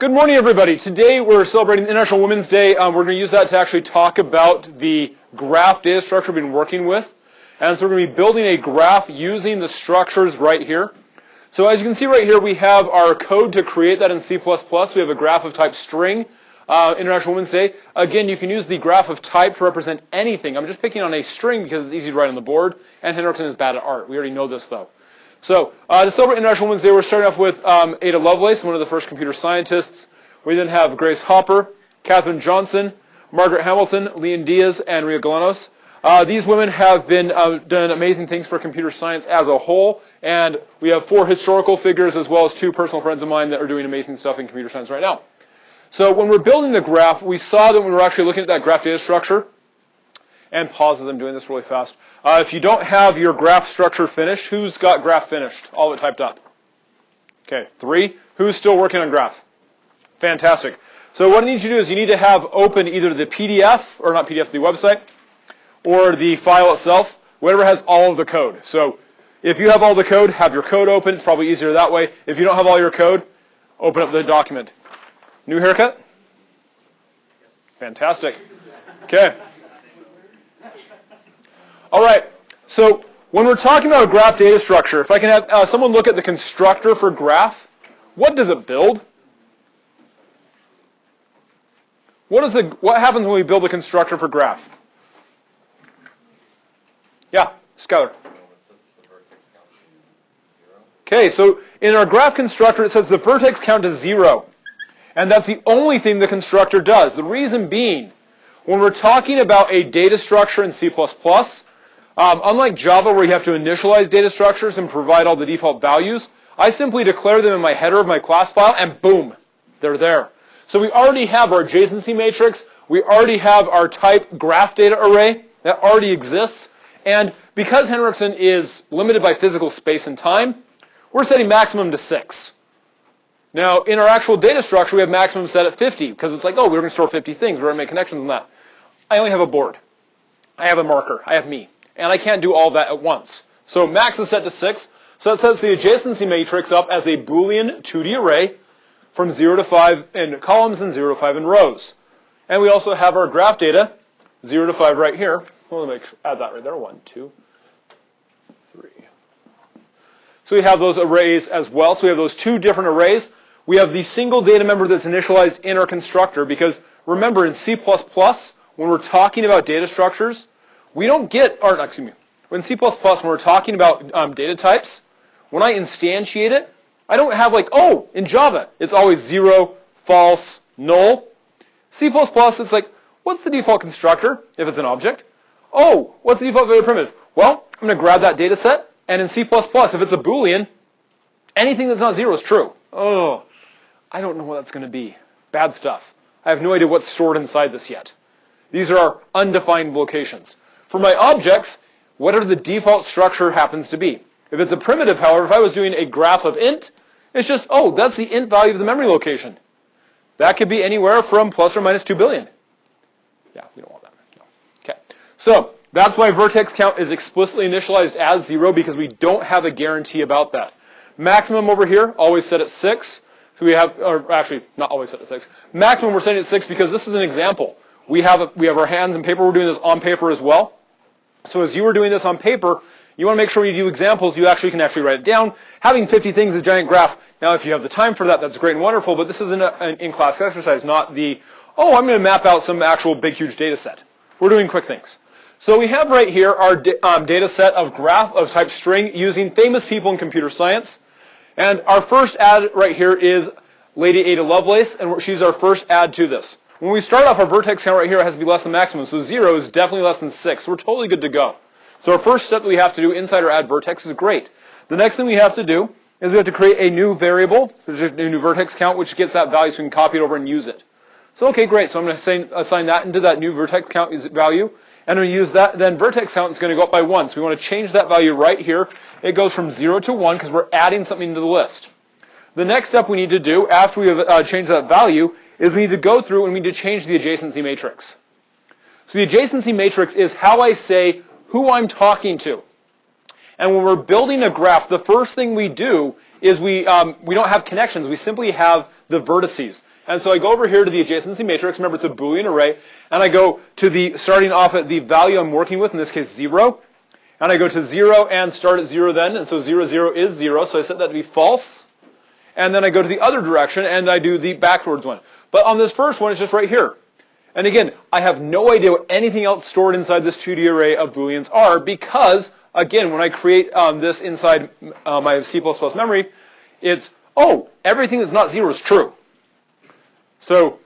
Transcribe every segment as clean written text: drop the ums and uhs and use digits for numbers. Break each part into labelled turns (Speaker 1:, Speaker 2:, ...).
Speaker 1: Good morning, everybody. Today we're celebrating International Women's Day. We're going to use that to actually talk about the graph data structure we've been working with. And so we're going to be building a graph using the structures right here. So as you can see right here, we have our code to create that in C++. We have a graph of type string, International Women's Day. Again, you can use the graph of type to represent anything. I'm just picking on a string because it's easy to write on the board. And Henriksen is bad at art. We already know this, though. So, to celebrate International Women's Day, we're starting off with Ada Lovelace, one of the first computer scientists. We then have Grace Hopper, Katherine Johnson, Margaret Hamilton, Leon Diaz, and Ria Galanos. These women have been done amazing things for computer science as a whole, and we have 4 historical figures as well as 2 personal friends of mine that are doing amazing stuff in computer science right now. So when we're building the graph, we saw that when we were actually looking at that graph data structure, and pause as I'm doing this really fast. If you don't have your graph structure finished, who's got graph finished? All of it typed up. Okay, 3. Who's still working on graph? Fantastic. So what I need you to do is you need to have open either the PDF, or not PDF, the website, or the file itself, whatever has all of the code. So if you have all the code, have your code open. It's probably easier that way. If you don't have all your code, open up the document. New haircut? Fantastic. Okay. All right, so when we're talking about a graph data structure, if I can have someone look at the constructor for graph, what does it build? What happens when we build a constructor for graph? Yeah, Skylar. Okay, so in our graph constructor, it says the vertex count is 0. And that's the only thing the constructor does. The reason being, when we're talking about a data structure in C++, unlike Java where you have to initialize data structures and provide all the default values, I simply declare them in my header of my class file and boom, they're there. So we already have our adjacency matrix, we already have our type graph data array that already exists, and because Henriksen is limited by physical space and time, we're setting maximum to 6. Now, in our actual data structure, we have maximum set at 50, because it's like, oh, we're going to store 50 things, we're going to make connections on that. I only have a board. I have a marker. I have me. And I can't do all that at once. So max is set to 6. So that sets the adjacency matrix up as a boolean 2D array from 0 to 5 in columns and 0 to 5 in rows. And we also have our graph data, 0 to 5 right here. Well, let me add that right there. 1, 2, 3. So we have those arrays as well. So we have those 2 different arrays. We have the single data member that's initialized in our constructor because remember in C++, when we're talking about data structures, we don't get, or excuse me, in C++, when we're talking about data types, when I instantiate it, I don't have like, oh, in Java, it's always 0, false, null. C++, it's like, what's the default constructor if it's an object? Oh, what's the default value primitive? Well, I'm going to grab that data set, and in C++, if it's a Boolean, anything that's not 0 is true. Oh, I don't know what that's going to be. Bad stuff. I have no idea what's stored inside this yet. These are our undefined locations. For my objects, whatever the default structure happens to be. If it's a primitive, however, if I was doing a graph of int, it's just, oh, that's the int value of the memory location. That could be anywhere from plus or minus 2 billion. Yeah, we don't want that. No. Okay. So that's why vertex count is explicitly initialized as 0 because we don't have a guarantee about that. Maximum over here, always set at 6. So we have, or actually, not always set at 6. Maximum we're setting at 6 because this is an example. We have our hands and paper. We're doing this on paper as well. So as you were doing this on paper, you want to make sure when you do examples, you actually can actually write it down. Having 50 things is a giant graph. Now, if you have the time for that, that's great and wonderful, but this is an in-class exercise, not the, oh, I'm going to map out some actual big, huge data set. We're doing quick things. So we have right here our data set of graph of type string using famous people in computer science. And our first add right here is Lady Ada Lovelace, and she's our first add to this. When we start off, our vertex count right here has to be less than maximum, so 0 is definitely less than 6. So we're totally good to go. So our first step that we have to do inside our add vertex is great. The next thing we have to do is we have to create a new variable, which is a new vertex count, which gets that value so we can copy it over and use it. So okay, great. So I'm going to assign that into that new vertex count value, and I'm going to use that. Then vertex count is going to go up by 1. So we want to change that value right here. It goes from 0 to 1 because we're adding something to the list. The next step we need to do after we have changed that value is we need to go through and we need to change the adjacency matrix. So the adjacency matrix is how I say who I'm talking to. And when we're building a graph, the first thing we do is we don't have connections. We simply have the vertices. And so I go over here to the adjacency matrix. Remember, it's a Boolean array. And I go to the, starting off at the value I'm working with, in this case 0. And I go to 0 and start at 0 then. And so 0, 0 is 0. So I set that to be false. And then I go to the other direction and I do the backwards one. But on this first one, it's just right here. And again, I have no idea what anything else stored inside this 2D array of Booleans are because, again, when I create this inside my C++ memory, it's, oh, everything that's not 0 is true. So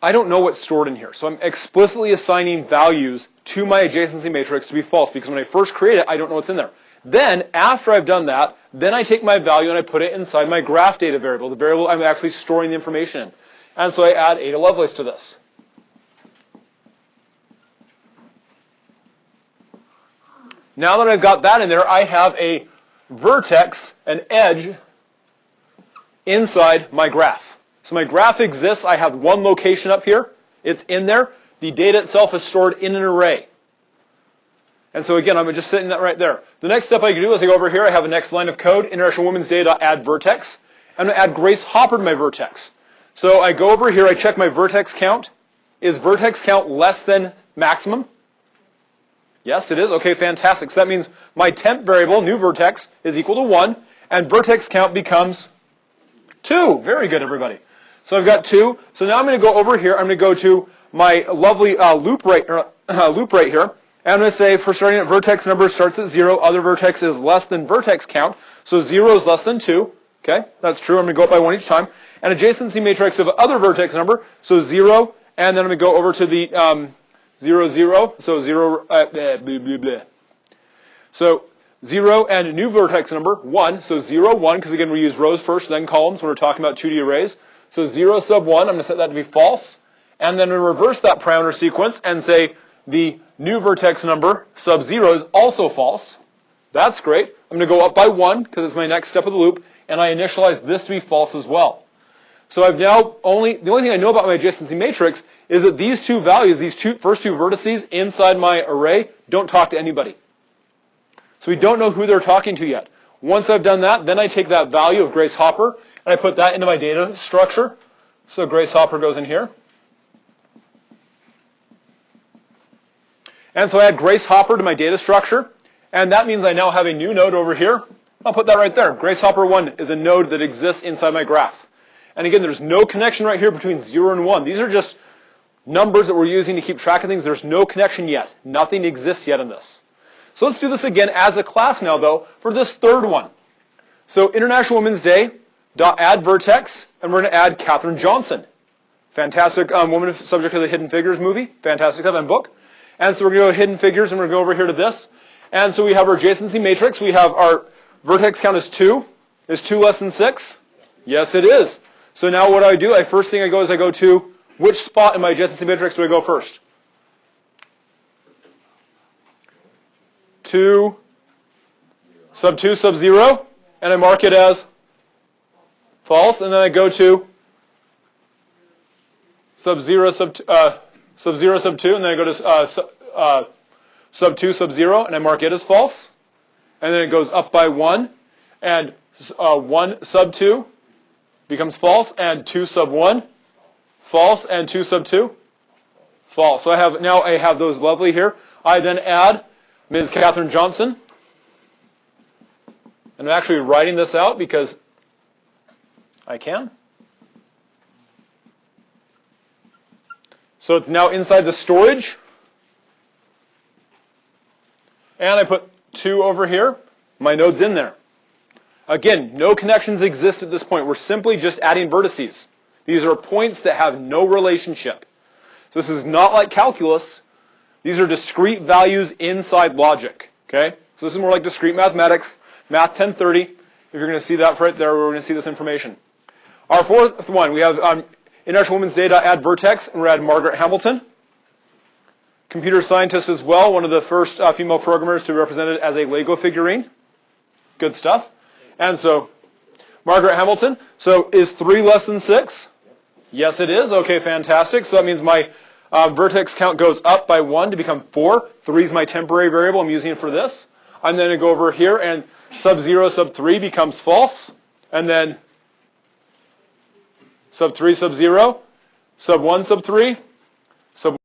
Speaker 1: I don't know what's stored in here. So I'm explicitly assigning values to my adjacency matrix to be false because when I first create it, I don't know what's in there. Then, after I've done that, then I take my value and I put it inside my graph data variable, the variable I'm actually storing the information in. And so I add Ada Lovelace to this. Now that I've got that in there, I have a vertex, an edge, inside my graph. So my graph exists. I have one location up here. It's in there. The data itself is stored in an array. And so again, I'm just sitting that right there. The next step I can do is I go over here. I have a next line of code, international women's data.add vertex. I'm going to add Grace Hopper to my vertex. So I go over here. I check my vertex count. Is vertex count less than maximum? Yes, it is. Okay, fantastic. So that means my temp variable, new vertex, is equal to 1, and vertex count becomes 2. Very good, everybody. So I've got 2. So now I'm going to go over here. I'm going to go to my lovely loop right here. And I'm going to say, for starting at vertex number starts at 0, other vertex is less than vertex count. So 0 is less than 2. Okay, that's true. I'm going to go up by 1 each time. And adjacency matrix of other vertex number, so 0, and then I'm going to go over to the 0, 0, so 0, blah, blah, blah. So 0 and new vertex number, 1, so 0, 1, because again we use rows first, then columns when we're talking about 2D arrays. So 0 sub 1, I'm going to set that to be false. And then we reverse that parameter sequence and say the new vertex number, sub 0, is also false. That's great. I'm going to go up by 1, because it's my next step of the loop, and I initialize this to be false as well. So I've now the only thing I know about my adjacency matrix is that these two values, first two vertices inside my array, don't talk to anybody. So we don't know who they're talking to yet. Once I've done that, then I take that value of Grace Hopper and I put that into my data structure. So Grace Hopper goes in here. And so I add Grace Hopper to my data structure, and that means I now have a new node over here. I'll put that right there. Grace Hopper 1 is a node that exists inside my graph. And again, there's no connection right here between 0 and 1. These are just numbers that we're using to keep track of things. There's no connection yet. Nothing exists yet in this. So let's do this again as a class now, though, for this third one. So International Women's Day, .add vertex, and we're going to add Katherine Johnson. Fantastic woman subject to the Hidden Figures movie. Fantastic stuff and book. And so we're going to go to Hidden Figures, and we're going to go over here to this. And so we have our adjacency matrix. We have our vertex count is 2. Is 2 less than 6? Yes, it is. So now what do? First thing I go is I go to, which spot in my adjacency matrix do I go first? 2, sub 2, sub 0, and I mark it as false, and then I go to sub 0, sub 2, and then I go to sub 2, sub 0, and I mark it as false, and then it goes up by 1, and 1 sub 2 becomes false, and 2 sub 1, false, and 2 sub 2, false. So I have those lovely here. I then add Ms. Katherine Johnson. And I'm actually writing this out because I can. So it's now inside the storage. And I put 2 over here. My node's in there. Again, no connections exist at this point. We're simply just adding vertices. These are points that have no relationship. So this is not like calculus. These are discrete values inside logic. Okay? So this is more like discrete mathematics, Math 1030. If you're going to see that right there, we're going to see this information. Our fourth one, we have International Women's Day add vertex, and we're add Margaret Hamilton. Computer scientist as well, one of the first female programmers to be represented as a Lego figurine. Good stuff. And so, Margaret Hamilton. So, is 3 less than 6? Yes, it is. Okay, fantastic. So that means my vertex count goes up by 1 to become 4. 3 is my temporary variable. I'm using it for this. I'm then going to go over here, and sub 0, sub 3 becomes false. And then sub 3, sub 0, sub 1, sub 3, sub